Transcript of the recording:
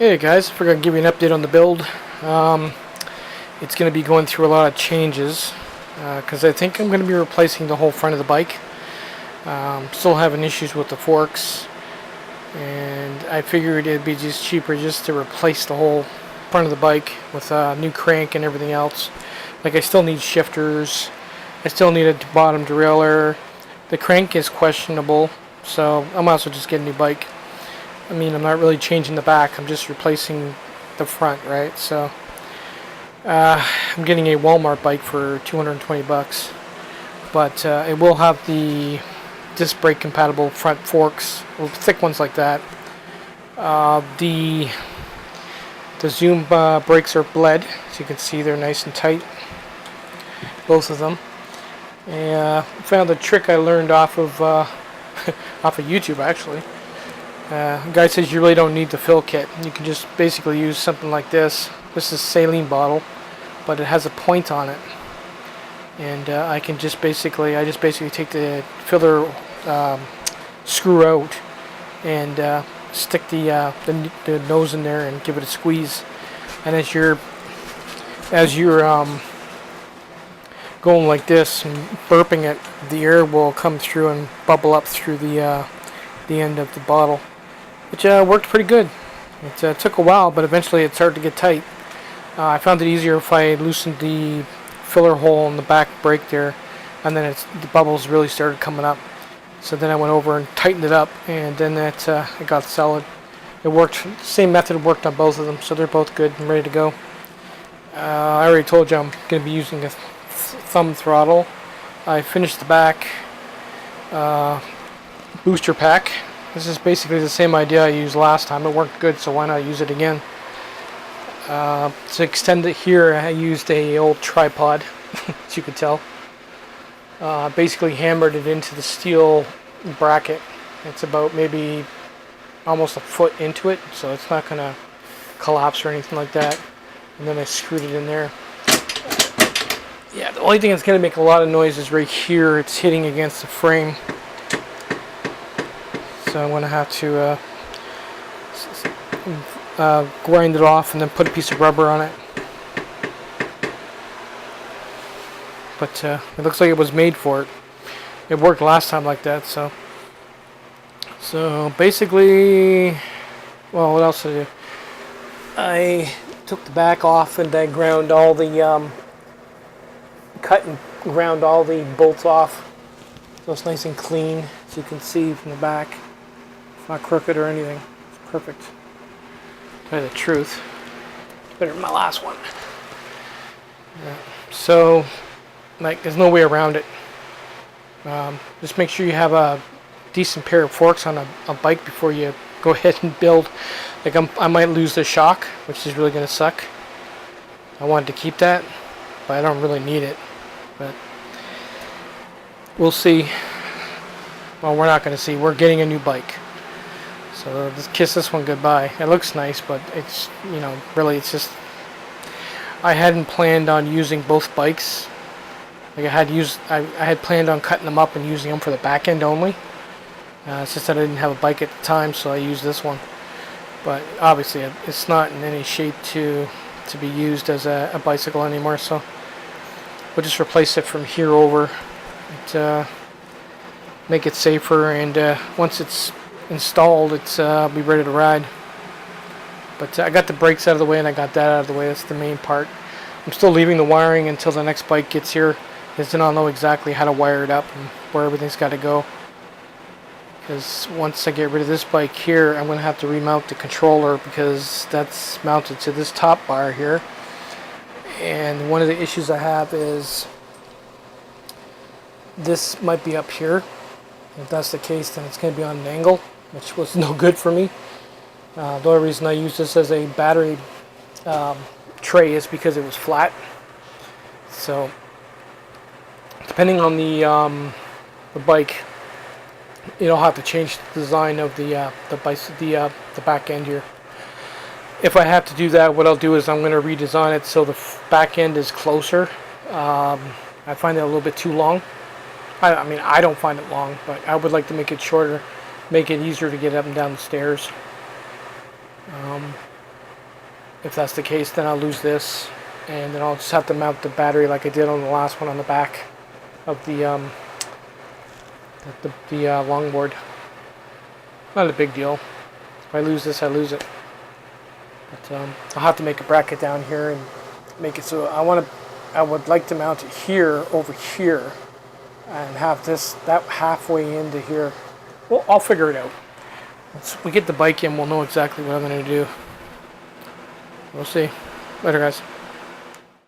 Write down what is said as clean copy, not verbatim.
Hey guys, I forgot to give you an update on the build. It's going to be going through a lot of changes because I think I'm going to be replacing the whole front of the bike. Still having issues with the forks, and I figured it'd be just cheaper just to replace the whole front of the bike with a new crank and everything else. Like, I still need shifters, I still need a bottom derailleur. The crank is questionable, so I might as well just get a new bike. I mean, I'm not really changing the back, I'm just replacing the front, right? So I'm getting a Walmart bike for 220 bucks, but it will have the disc brake compatible front forks, thick ones like that. The zoom brakes are bled, as you can see they're nice and tight, both of them. And found a trick I learned off of off of YouTube, actually. A guy says you really don't need the fill kit. You can just basically use something like this. This is a saline bottle, but it has a point on it, and I just basically take the filler screw out and stick the nose in there and give it a squeeze. And as you're going like this and burping it, the air will come through and bubble up through the end of the bottle, which worked pretty good. It took a while, but eventually it started to get tight. I found it easier if I loosened the filler hole in the back brake there, and then the bubbles really started coming up. So then I went over and tightened it up, and then it got solid. It worked. The same method worked on both of them, so they're both good and ready to go. I already told you I'm going to be using a thumb throttle. I finished the back booster pack. This is basically the same idea I used last time. It worked good, so why not use it again? To extend it here, I used a old tripod, as you could tell. Basically hammered it into the steel bracket. It's about maybe almost a foot into it, so it's not going to collapse or anything like that. And then I screwed it in there. Yeah, the only thing that's going to make a lot of noise is right here. It's hitting against the frame. So I'm going to have to grind it off and then put a piece of rubber on it. But it looks like it was made for it. It worked last time like that, so basically, well, what else did I do? I took the back off and I ground all the cut and ground all the bolts off, so it's nice and clean, as you can see from the back. It's not crooked or anything. It's perfect. To tell you the truth, it's better than my last one. Yeah. So, like, there's no way around it. Just make sure you have a decent pair of forks on a bike before you go ahead and build. Like, I might lose the shock, which is really going to suck. I wanted to keep that, but I don't really need it. But we'll see. Well, we're not going to see. We're getting a new bike. So let's kiss this one goodbye. It looks nice, but it's, really, it's just, I hadn't planned on using both bikes. Like, I had planned on cutting them up and using them for the back end only. It's just that I didn't have a bike at the time, so I used this one. But obviously, it's not in any shape to be used as a bicycle anymore, so we'll just replace it from here over. Make it safer, and once it's installed, be ready to ride. But I got the brakes out of the way and I got that out of the way. That's the main part. I'm still leaving the wiring until the next bike gets here, because then I'll know exactly how to wire it up and where everything's got to go. Because once I get rid of this bike here, I'm going to have to remount the controller, because that's mounted to this top bar here. And one of the issues I have is this might be up here. If that's the case, then it's going to be on an angle, which was no good for me. The only reason I use this as a battery tray is because it was flat. So, depending on the bike, you'll have to change the design of the back end here. If I have to do that, what I'll do is I'm going to redesign it so the back end is closer. I find it a little bit too long. I mean, I don't find it long, but I would like to make it shorter, make it easier to get up and down the stairs. If that's the case, then I'll lose this, and then I'll just have to mount the battery like I did on the last one on the back of the longboard. Not a big deal. If I lose this, I lose it. But I'll have to make a bracket down here and make it so I would like to mount it here over here and have that halfway into here. Well, I'll figure it out. Once we get the bike in, we'll know exactly what I'm going to do. We'll see. Later, guys.